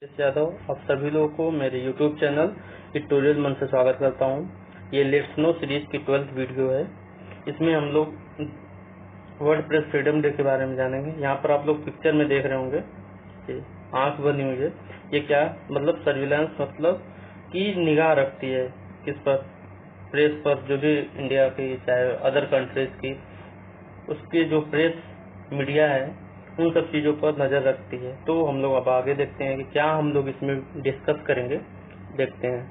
यादव आप सभी लोगों को मेरे YouTube चैनल ट्यूटोरियल मन से स्वागत करता हूं। ये लेट्स नो सीरीज की 12th वीडियो है। इसमें हम लोग वर्डप्रेस फ्रीडम डे के बारे में जानेंगे। यहाँ पर आप लोग पिक्चर में देख रहे होंगे, ये आंख बनी हुई है। ये क्या मतलब सर्विलांस, मतलब कि निगाह रखती है किस पर, प्रेस पर, जो भी इंडिया की चाहे अदर कंट्रीज की, उसके जो प्रेस मीडिया है उन सब चीज़ों पर नज़र रखती है। तो हम लोग अब आगे देखते हैं कि क्या हम लोग इसमें डिस्कस करेंगे। देखते हैं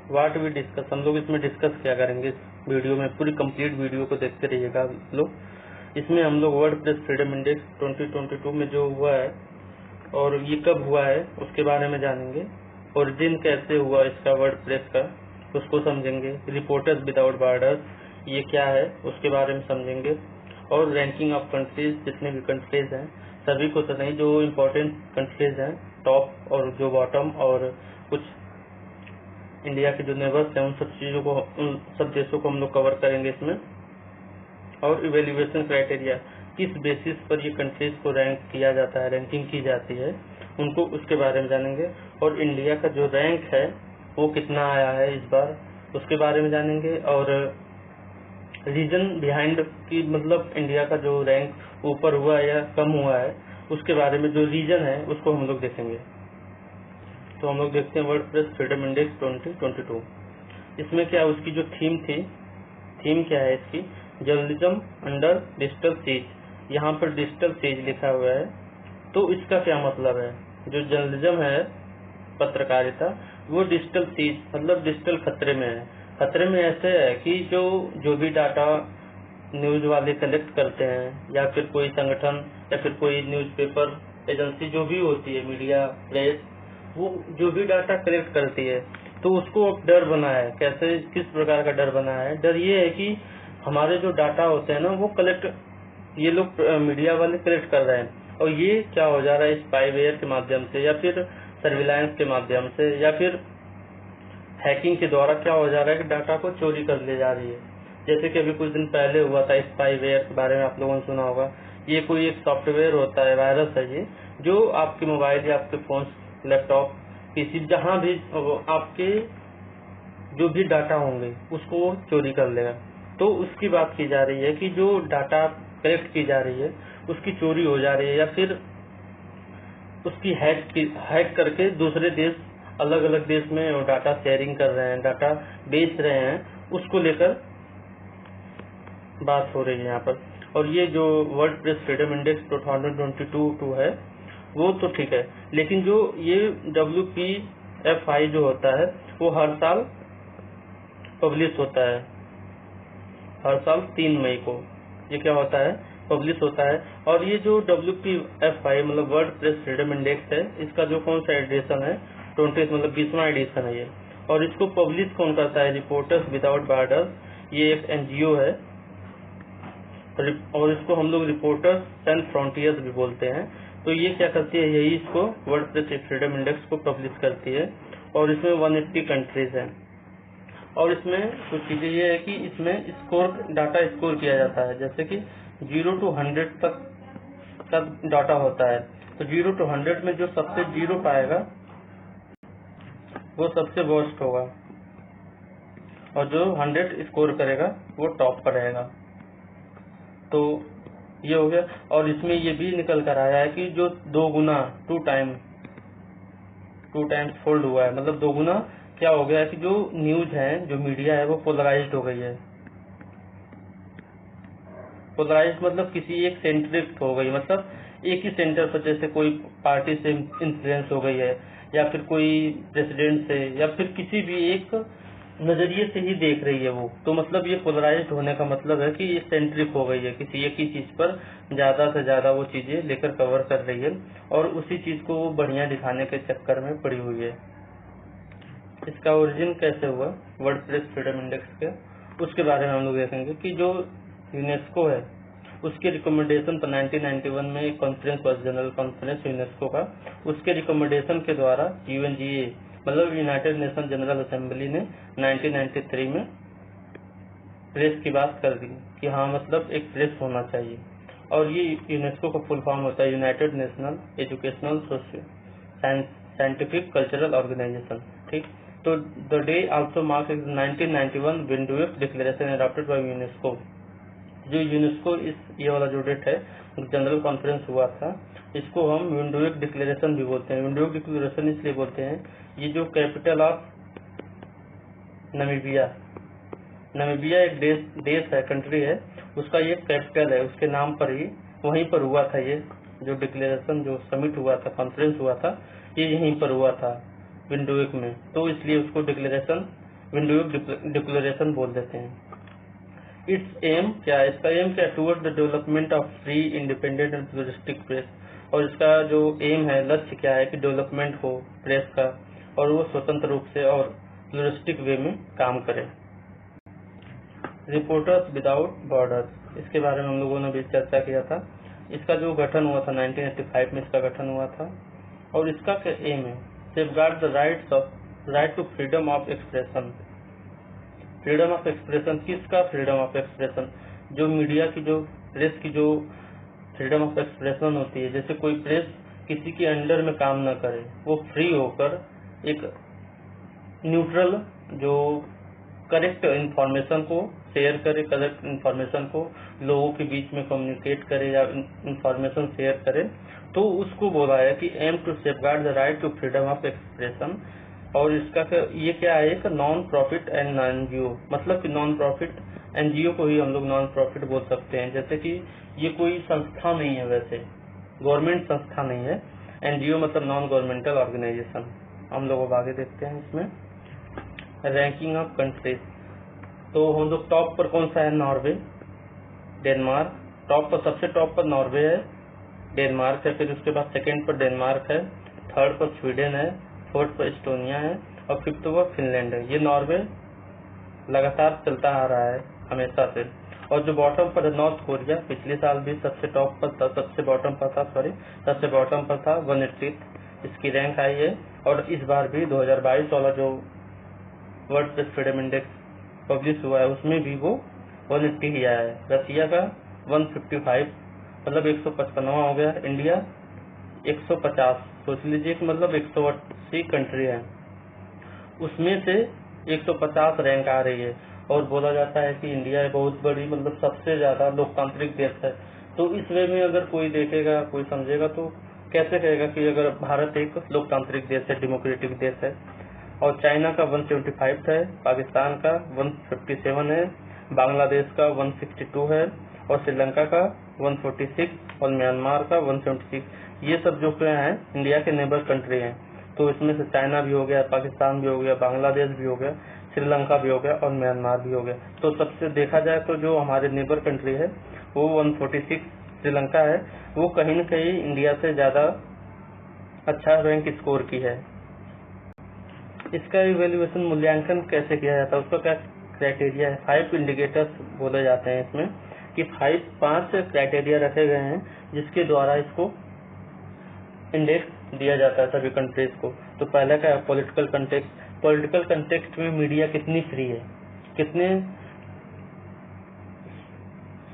व्हाट वी डिस्कस। हम लोग इसमें डिस्कस क्या करेंगे इस वीडियो में। पूरी कंप्लीट वीडियो को देखते रहिएगा आप लोग। इसमें हम लोग वर्डप्रेस फ्रीडम इंडेक्स 2022 में जो हुआ है और ये कब हुआ है उसके बारे में जानेंगे। ओरिजिन कैसे हुआ इसका वर्डप्रेस का, उसको समझेंगे। रिपोर्टर्स विदाउट बॉर्डर्स ये क्या है उसके बारे में समझेंगे। और रैंकिंग ऑफ कंट्रीज, जितने भी कंट्रीज हैं सभी को तो नहीं, जो इम्पोर्टेंट कंट्रीज हैं टॉप और जो बॉटम, और कुछ इंडिया के जो नेबर्स हैं उन सब चीज़ों को, उन सब देशों को हम लोग कवर करेंगे इसमें। और इवेल्युएशन क्राइटेरिया, किस बेसिस पर ये कंट्रीज को रैंक किया जाता है, रैंकिंग की जाती है, उनको उसके बारे में जानेंगे। और इंडिया का जो रैंक है वो कितना आया है इस बार, उसके बारे में जानेंगे। और रीजन बिहाइंड की, मतलब इंडिया का जो रैंक ऊपर हुआ है या कम हुआ है उसके बारे में जो रीजन है उसको हम लोग देखेंगे। तो हम लोग देखते हैं वर्डप्रेस फ्रीडम इंडेक्स 2022। इसमें क्या उसकी जो थीम थी, थीम क्या है इसकी, जर्नलिज्म अंडर डिजिटल सीज। यहाँ पर डिजिटल सीज लिखा हुआ है, तो इसका क्या मतलब है। जो जर्नलिज्म है, पत्रकारिता, वो डिजिटल सीज मतलब डिजिटल खतरे में है। खतरे में ऐसे है कि जो भी डाटा न्यूज वाले कलेक्ट करते हैं, या फिर कोई संगठन या फिर कोई न्यूज़पेपर एजेंसी जो भी होती है, मीडिया प्रेस, वो जो भी डाटा कलेक्ट करती है तो उसको डर बना है। कैसे, किस प्रकार का डर बना है। डर ये है कि हमारे जो डाटा होते हैं ना वो कलेक्ट, ये लोग मीडिया वाले कलेक्ट कर रहे हैं, और ये क्या हो जा रहा है स्पाईवेयर के माध्यम से, या फिर सर्विलांस के माध्यम से, या फिर हैकिंग के द्वारा क्या हो जा रहा है कि डाटा को चोरी कर ले जा रही है। जैसे कि अभी कुछ दिन पहले हुआ था, स्पाईवेयर के बारे में आप लोगों ने सुना होगा। ये कोई एक सॉफ्टवेयर होता है, वायरस है ये, जो आपके मोबाइल या आपके फोन, लैपटॉप, पीसी, जहाँ भी आपके जो भी डाटा होंगे उसको चोरी कर लेगा। तो उसकी बात की जा रही है कि जो डाटा कलेक्ट की जा रही है उसकी चोरी हो जा रही है, या फिर उसकी हैक करके दूसरे देश, अलग अलग देश में वो डाटा शेयरिंग कर रहे हैं, डाटा बेच रहे हैं, उसको लेकर बात हो रही है यहाँ पर। और ये जो वर्डप्रेस फ्रीडम इंडेक्स 2022 है वो तो ठीक है, लेकिन जो ये WPFI जो होता है वो हर साल पब्लिश होता है, हर साल 3 मई को ये क्या होता है, पब्लिश होता है। और ये जो WPFI मतलब वर्डप्रेस फ्रीडम इंडेक्स है, इसका जो कौन सा एडिशन है, 20 मतलब 20वां एडिशन है ये। और इसको पब्लिश कौन करता है, रिपोर्टर्स विदाउट बॉर्डर्स, ये एक NGO है। और इसको हम लोग रिपोर्टर्स सेंस फ्रंटियर्स भी बोलते हैं। तो ये क्या करती है, यही इसको वर्डप्रेस फ्रीडम इंडेक्स को पब्लिश करती है। और इसमें 180 कंट्रीज हैं। और इसमें कुछ चीजें ये है कि इसमें डाटा स्कोर किया जाता है, जैसे कि 0 to 100 तक का डाटा होता है। तो 0 to 100 में जो सबसे 0 पाएगा वो सबसे वर्स्ट होगा, और जो 100 स्कोर करेगा वो टॉप पर रहेगा। तो ये हो गया। और इसमें ये भी निकल कर आया है कि जो 2 गुना 2 टाइम्स फोल्ड हुआ है, मतलब 2 गुना क्या हो गया है कि जो न्यूज है, जो मीडिया है वो पोलराइज्ड हो गई है। पोलराइज्ड मतलब किसी एक सेंट्रिक हो गई, मतलब एक ही सेंटर पर, जैसे कोई पार्टी से इन्फ्लुएंस हो गई है, या फिर कोई प्रेसिडेंट से, या फिर किसी भी एक नजरिए से ही देख रही है वो। तो मतलब ये पोलराइज्ड होने का मतलब है कि ये सेंट्रिक हो गई है, किसी एक ही चीज पर ज्यादा से ज्यादा वो चीजें लेकर कवर कर रही है, और उसी चीज को वो बढ़िया दिखाने के चक्कर में पड़ी हुई है। इसका ओरिजिन कैसे हुआ वर्डप्रेस फ्रीडम इंडेक्स के, उसके बारे में हम लोग देखेंगे। कि जो यूनेस्को है उसके रिकमेंडेशन पर 1991 में एक कॉन्फ्रेंस हुआ, जनरल कॉन्फ्रेंस यूनेस्को का, उसके रिकमेंडेशन के द्वारा UNGA मतलब यूनाइटेड नेशन जनरल असेंबली ने 1993 में प्रेस की बात कर दी कि हाँ मतलब एक प्रेस होना चाहिए। और ये यूनेस्को का फुल फॉर्म होता है United National Educational Scientific Cultural Organization. ठीक, तो the day also marks 1991 Windhoek declaration adopted by UNESCO. जो यूनेस्को ये वाला जो डेट है जनरल कॉन्फ्रेंस हुआ था, इसको हम विंडुएक डिक्लेरेशन भी बोलते हैं। विंडुएक डिक्लेरेशन इसलिए बोलते हैं, ये जो कैपिटल ऑफ नामीबिया एक देश है, कंट्री है, उसका ये कैपिटल है, उसके नाम पर ही वहीं पर हुआ था। ये जो डिक्लेरेशन जो समिट हुआ था, कॉन्फ्रेंस हुआ था, ये यहीं पर हुआ था विंडुएक में, तो इसलिए उसको विंडुएक डिक्लेरेशन बोल देते हैं। इट्स एम क्या है, इसका एम क्या, toward the development of free independent and pluralistic press. और इसका जो एम है, लक्ष्य क्या है कि डेवलपमेंट हो प्रेस का और वो स्वतंत्र रूप से और प्लुरलिस्टिक वे में काम करे। रिपोर्टर्स विदाउट बॉर्डर्स, इसके बारे में हम लोगों ने भी चर्चा किया था। इसका जो गठन हुआ था 1985 में इसका गठन हुआ था, और इसका क्या एम है, safeguard the right to freedom of expression. Freedom of expression किसका, फ्रीडम ऑफ एक्सप्रेशन जो मीडिया की, जो प्रेस की जो फ्रीडम ऑफ एक्सप्रेशन होती है, जैसे कोई प्रेस किसी के अंडर में काम न करे, वो फ्री होकर एक न्यूट्रल जो करेक्ट इंफॉर्मेशन को शेयर करे, करेक्ट इंफॉर्मेशन को लोगों के बीच में कम्युनिकेट करे या इंफॉर्मेशन शेयर करे, तो उसको बोला है कि aim to safeguard the right to freedom of expression. और इसका ये क्या है, एक नॉन प्रॉफिट एंड एनजीओ, मतलब कि नॉन प्रॉफिट एनजीओ को ही हम लोग नॉन प्रॉफिट बोल सकते हैं। जैसे कि ये कोई संस्था नहीं है, वैसे गवर्नमेंट संस्था नहीं है। एनजीओ मतलब नॉन गवर्नमेंटल ऑर्गेनाइजेशन। हम लोग अब आगे देखते हैं इसमें रैंकिंग ऑफ कंट्रीज। तो हम लोग टॉप पर कौन सा है, नॉर्वे, डेनमार्क। टॉप पर, सबसे टॉप पर नॉर्वे है, डेनमार्क है, फिर उसके बाद सेकंड पर डेनमार्क है, थर्ड पर स्वीडन है, फोर्थ पर एस्टोनिया है और फिफ्थ पर फिनलैंड है। ये नॉर्वे लगातार चलता आ रहा है हमेशा से। और जो बॉटम पर है नॉर्थ कोरिया, पिछले साल भी सबसे टॉप पर था, सबसे बॉटम पर था 180, इसकी रैंक आई है। और इस बार भी 2022 वाला जो world press freedom index publish हुआ है, उसमें भी वो 180 ही आया है। रसिया का 155, मतलब 155वां हो गया। इंडिया 150, सोच लीजिए कि मतलब 180 कंट्री है, उसमें से 150 रैंक आ रही है। और बोला जाता है कि इंडिया बहुत बड़ी, मतलब सबसे ज्यादा लोकतांत्रिक देश है। तो इस वे में अगर कोई देखेगा, कोई समझेगा, तो कैसे कहेगा कि अगर भारत एक लोकतांत्रिक देश है, डेमोक्रेटिक देश है। और चाइना का 175 है, पाकिस्तान का 157 है, बांग्लादेश का 162 है, और श्रीलंका का 146 और म्यांमार का 176। ये सब जो क्या है इंडिया के नेबर कंट्री हैं। तो इसमें से चाइना भी हो गया, पाकिस्तान भी हो गया, बांग्लादेश भी हो गया, श्रीलंका भी हो गया और म्यांमार भी हो गया। तो सबसे देखा जाए तो जो हमारे नेबर कंट्री है वो 146 श्रीलंका है, वो कहीं न कहीं इंडिया से ज्यादा अच्छा रैंक स्कोर की है। इसका इवेल्युएशन मूल्यांकन कैसे किया जाता है, उसका क्या क्राइटेरिया है। 5 इंडिकेटर्स बोले जाते हैं इसमें, कि 5 क्राइटेरिया रखे गए हैं जिसके द्वारा इसको इंडेक्स दिया जाता है सभी कंट्रीज को। तो पहला क्या है, पॉलिटिकल कंटेक्स्ट। पॉलिटिकल कंटेक्स्ट में मीडिया कितनी फ्री है, कितने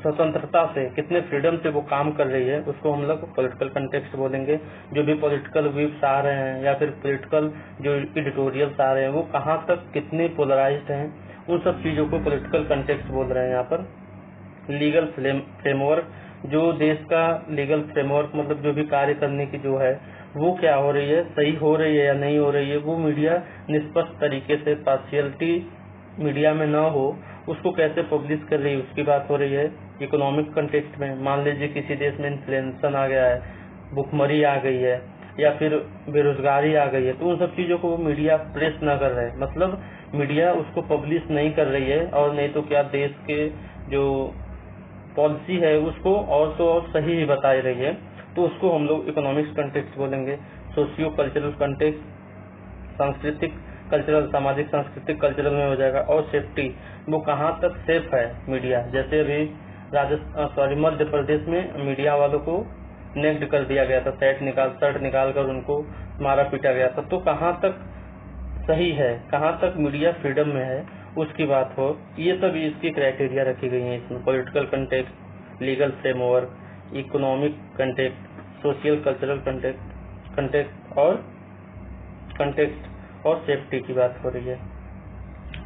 स्वतंत्रता से, कितने फ्रीडम से वो काम कर रही है, उसको हम लोग पॉलिटिकल कंटेक्स्ट बोलेंगे। जो भी पॉलिटिकल व्यूज आ रहे हैं या फिर पॉलिटिकल जो एडिटोरियल्स आ रहे हैं, वो कहाँ तक कितने पोलराइज्ड हैं, उन सब चीजों को पॉलिटिकल कंटेक्स्ट बोल रहे हैं यहाँ पर। लीगल फ्रेमवर्क, जो देश का लीगल फ्रेमवर्क, मतलब जो भी कार्य करने की जो है वो क्या हो रही है, सही हो रही है या नहीं हो रही है, वो मीडिया निष्पक्ष तरीके से, पार्शियलिटी मीडिया में न हो, उसको कैसे पब्लिश कर रही है, उसकी बात हो रही है। इकोनॉमिक कंटेक्स्ट में मान लीजिए किसी देश में इन्फ्लेशन आ गया है, भुखमरी आ गई है या फिर बेरोजगारी आ गई है, तो उन सब चीजों को मीडिया प्रेस न कर रहे हैं, मतलब मीडिया उसको पब्लिश नहीं कर रही है। और नहीं तो क्या देश के जो पॉलिसी है उसको और तो और सही ही बता रही है, तो उसको हम लोग इकोनॉमिक्स कंटेक्स्ट बोलेंगे। सोशियो कल्चरल कंटेक्स्ट, सांस्कृतिक कल्चरल, सामाजिक सांस्कृतिक कल्चरल में हो जाएगा। और सेफ्टी, वो कहाँ तक सेफ है मीडिया। जैसे अभी मध्य प्रदेश में मीडिया वालों को नेक्ड कर दिया गया था, शर्ट निकाल कर उनको मारा पीटा गया था। तो कहाँ तक सही है, कहाँ तक मीडिया फ्रीडम में है, उसकी बात हो। ये सब इसकी क्राइटेरिया रखी गई है इसमें। Political context, legal framework, economic context, social cultural context और कंटेक्स्ट और सेफ्टी की बात हो रही है।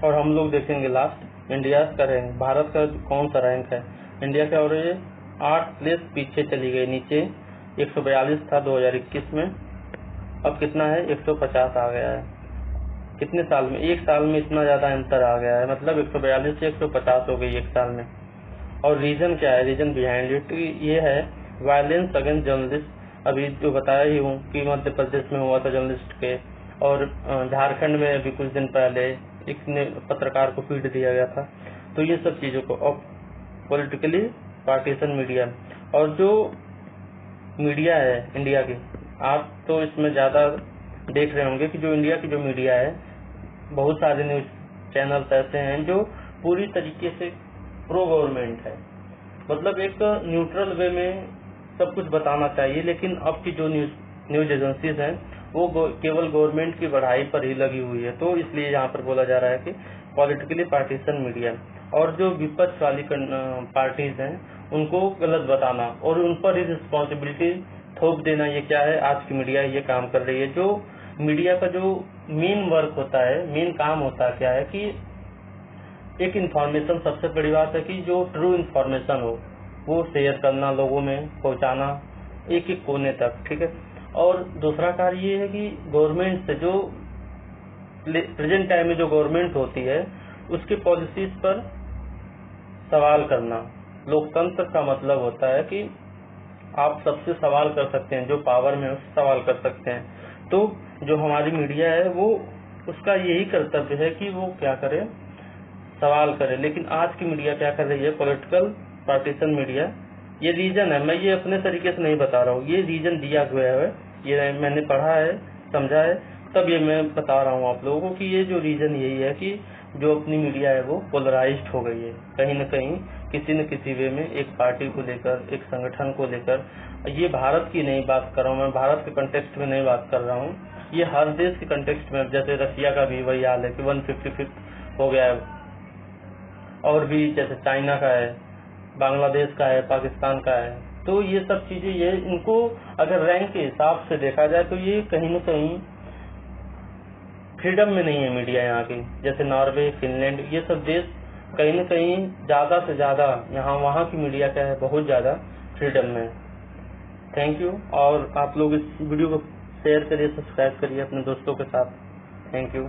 और हम लोग देखेंगे लास्ट इंडिया का रैंक, भारत का कौन सा रैंक है। इंडिया क्या हो रही है, 8 प्लेस पीछे चली गई, नीचे 142 था 2021 में, अब कितना है 150 आ गया है। कितने साल में, एक साल में इतना ज्यादा अंतर आ गया है, मतलब 142 से 150 हो गई एक साल में। और रीजन क्या है, रीजन बिहाइंड इट ये है वायलेंस अगेंस्ट जर्नलिस्ट। अभी जो बताया ही हूँ कि मध्य प्रदेश में हुआ था जर्नलिस्ट के, और झारखंड में अभी कुछ दिन पहले एक पत्रकार को पीट दिया गया था। तो ये सब चीजों को, और पॉलिटिकली पार्टीशन मीडिया, और जो मीडिया है इंडिया की, आप तो इसमें ज्यादा देख रहे होंगे कि जो इंडिया की जो मीडिया है, बहुत सारे न्यूज चैनल्स ऐसे हैं जो पूरी तरीके से प्रो गवर्नमेंट है, मतलब एक न्यूट्रल वे में सब कुछ बताना चाहिए। लेकिन अब की जो न्यूज एजेंसीज हैं वो केवल गवर्नमेंट की बढ़ाई पर ही लगी हुई है। तो इसलिए यहाँ पर बोला जा रहा है कि पॉलिटिकली पार्टीशन मीडिया, और जो विपक्ष वाली पार्टीज हैं उनको गलत बताना और उन पर ही रिस्पॉन्सिबिलिटी थोप देना, ये क्या है, आज की मीडिया ये काम कर रही है। जो मीडिया का जो मेन वर्क होता है, मेन काम होता है क्या है कि एक इन्फॉर्मेशन, सबसे बड़ी बात है कि जो ट्रू इन्फॉर्मेशन हो वो शेयर करना, लोगों में पहुंचाना एक एक कोने तक, ठीक है। और दूसरा कार्य ये है कि गवर्नमेंट से, जो प्रेजेंट टाइम में जो गवर्नमेंट होती है उसके पॉलिसीज पर सवाल करना। लोकतंत्र का मतलब होता है कि आप सबसे सवाल कर सकते हैं, जो पावर में उससे सवाल कर सकते हैं। तो जो हमारी मीडिया है वो, उसका यही कर्तव्य है कि वो क्या करे, सवाल करे। लेकिन आज की मीडिया क्या कर रही है, पॉलिटिकल पार्टीशन मीडिया। ये रीजन है, मैं ये अपने तरीके से नहीं बता रहा हूँ, ये रीजन दिया गया है, ये मैंने पढ़ा है, समझा है, तब ये मैं बता रहा हूँ आप लोगों को कि ये जो रीजन यही है कि जो अपनी मीडिया है वो पोलराइज्ड हो गई है, कहीं न कहीं किसी न किसी वे में एक पार्टी को लेकर, एक संगठन को लेकर। ये भारत की नहीं बात कर रहा हूँ मैं, भारत के कंटेक्स्ट में नहीं बात कर रहा हूँ, ये हर देश के कंटेक्स्ट में। जैसे रसिया का भी वही हाल है कि 155 हो गया है, और भी जैसे चाइना का है, बांग्लादेश का है, पाकिस्तान का है। तो ये सब चीजें, ये इनको अगर रैंक के हिसाब से देखा जाए तो ये कहीं न कहीं फ्रीडम में नहीं है मीडिया यहाँ की। जैसे नॉर्वे, फिनलैंड, ये सब देश कहीं न कहीं ज्यादा से ज्यादा, यहाँ वहाँ की मीडिया क्या है, बहुत ज्यादा फ्रीडम में। Thank you. और आप लोग इस वीडियो को शेयर करिए, सब्सक्राइब करिए अपने दोस्तों के साथ। Thank you.